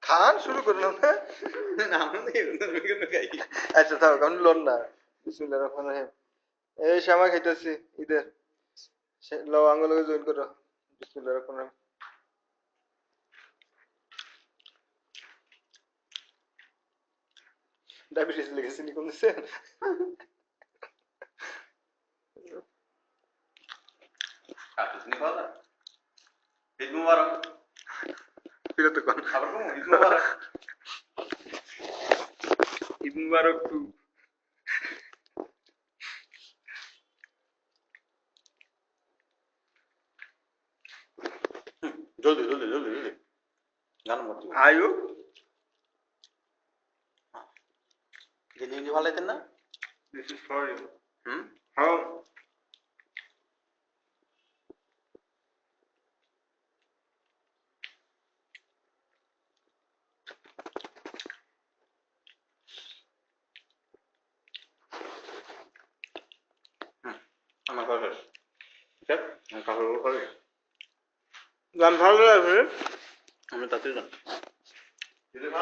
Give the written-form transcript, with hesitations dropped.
খান শুরু করলাম না আচ্ছা থাক আমি লোন না বিসমিল্লাহির রহমানির রহিম এই শ্যামা খাইতেছি ঈদের লও আঙ্গুলকে জয়েন করো বিসমিল্লাহির রহমানির রহিম ডায়াবেটিস লেগেছে নি কমছে ঈদ মুবারক ফিরে তো কোন আবার ঈদ মুবারক ঈদ মুবারক টু জলদি জলদি জলদি জলদি গান মত আয়ু জিনিস ভালো লাগতেন না this is for you hmm how আমার কাছে স্যার আমার কাছে করে গান ভালো লাগে আমি তাতে জানি